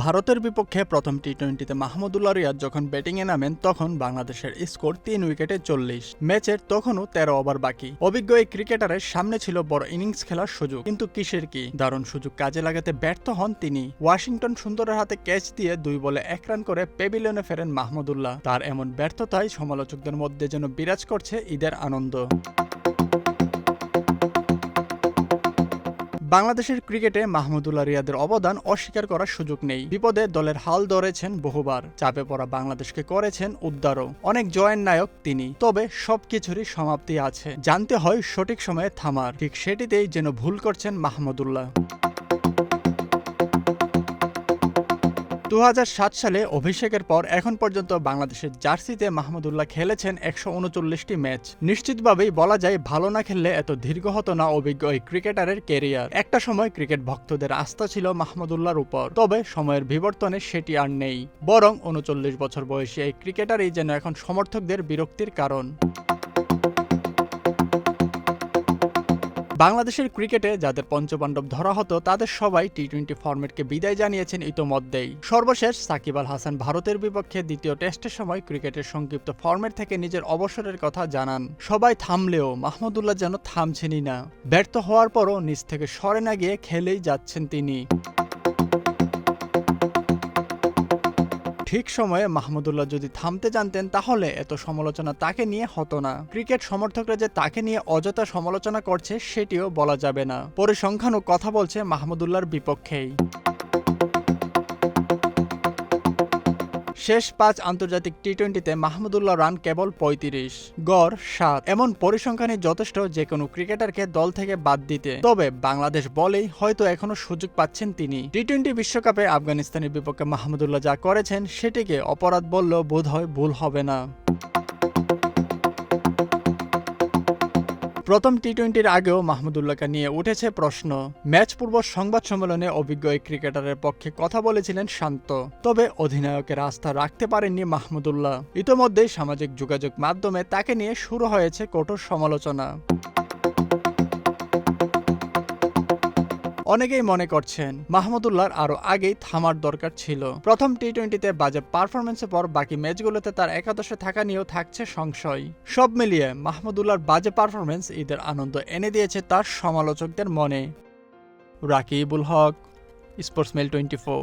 ভারতের বিপক্ষে প্রথম টি-20তে মাহমুদুল্লাহ রিয়াদ যখন ব্যাটিংয়ে নামেন তখন বাংলাদেশের স্কোর ৩ উইকেটে ৪০। ম্যাচের তখনও ১৩ ওভার বাকি। অভিজ্ঞ এই ক্রিকেটারের সামনে ছিল বড় ইনিংস খেলার সুযোগ, কিন্তু কিসের কি দারুণ সুযোগ কাজে লাগাতে ব্যর্থ হন তিনি। ওয়াশিংটন সুন্দরের হাতে ক্যাচ দিয়ে ২ বলে ১ রান করে প্যাভিলিয়নে ফেরেন মাহমুদুল্লাহ। তার এমন ব্যর্থতায় সমালোচকদের মধ্যে যেন বিরাজ করছে ঈদের আনন্দ। বাংলাদেশের ক্রিকেটে মাহমুদুল্লাহ রিয়াদের অবদান অস্বীকার করার সুযোগ নেই। বিপদে দলের হাল ধরেছেন বহুবার, চাপে পড়া বাংলাদেশকে করেছেন উদ্ধারও। অনেক জয়ের নায়ক তিনি, তবে সবকিছুরই সমাপ্তি আছে। জানতে হয় সঠিক সময়ে থামার, ঠিক সেটিতেই যেন ভুল করছেন মাহমুদুল্লাহ। ২০০৭ সালে অভিষেকের পর এখন পর্যন্ত বাংলাদেশের জার্সিতে মাহমুদুল্লাহ খেলেছেন ১৩৯টি ম্যাচ। নিশ্চিতভাবেই বলা যায় ভালো না খেললে এত দীর্ঘ হতো না অভিজ্ঞ এই ক্রিকেটারের ক্যারিয়ার। একটা সময় ক্রিকেট ভক্তদের আস্থা ছিল মাহমুদুল্লাহর উপর, তবে সময়ের বিবর্তনে সেটি আর নেই। বরং ৩৯ বছর বয়সী এই ক্রিকেটারই যেন এখন সমর্থকদের বিরক্তির কারণ। বাংলাদেশের ক্রিকেটে যাদের পঞ্চপাণ্ডব ধরা হতো তাদের সবাই টি-20 ফরম্যাটকে বিদায় জানিয়েছেন ইতোমধ্যেই। সর্বশেষ সাকিব আল হাসান ভারতের বিপক্ষে দ্বিতীয় টেস্টের সময় ক্রিকেটের সংক্ষিপ্ত ফরম্যাট থেকে নিজের অবসরের কথা জানান। সবাই থামলেও মাহমুদুল্লাহ যেন থামছেনই না। ব্যর্থ হওয়ার পরও নিজ থেকে সরে না গিয়ে খেলেই যাচ্ছেন তিনি। ঠিক সময়ে মাহমুদুল্লাহ যদি থামতে জানতেন তাহলে এত সমালোচনা তাকে নিয়ে হতো না। ক্রিকেট সমর্থকরা যে তাকে নিয়ে অযথা সমালোচনা করছে সেটিও বলা যাবে না। পরিসংখ্যানও কথা বলছে মাহমুদুল্লাহর বিপক্ষেই। শেষ ৫ আন্তর্জাতিক টি-20তে মাহমুদুল্লাহ রান কেবল ৩৫, গড় ৭। এমন পরিসংখ্যানই যথেষ্ট যে কোনো ক্রিকেটারকে দল থেকে বাদ দিতে। তবে বাংলাদেশ বলেই হয়তো এখনো সুযোগ পাচ্ছেন তিনি। টি-20 বিশ্বকাপে আফগানিস্তানের বিপক্ষে মাহমুদুল্লাহ যা করেছেন সেটিকে অপরাধ বললেও বোধহয় ভুল হবে না। প্রথম টি-20-র আগেও মাহমুদুল্লাহকে নিয়ে উঠেছে প্রশ্ন। ম্যাচ পূর্ব সংবাদ সম্মেলনে অভিজ্ঞ এই ক্রিকেটারের পক্ষে কথা বলেছিলেন শান্ত, তবে অধিনায়কের আস্থা রাখতে পারেননি মাহমুদুল্লাহ। ইতোমধ্যেই সামাজিক যোগাযোগ মাধ্যমে তাকে নিয়ে শুরু হয়েছে কঠোর সমালোচনা। অনেকেই মনে করছেন মাহমুদুল্লাহর আরও আগেই থামার দরকার ছিল। প্রথম টি-20তে বাজে পারফরম্যান্সের পর বাকি ম্যাচগুলোতে তার একাদশে থাকা নিয়েও থাকছে সংশয়। সব মিলিয়ে মাহমুদুল্লাহর বাজে পারফরম্যান্স ঈদের আনন্দ এনে দিয়েছে তার সমালোচকদের মনে। রাকিবুল হক, স্পোর্টসমেল 24।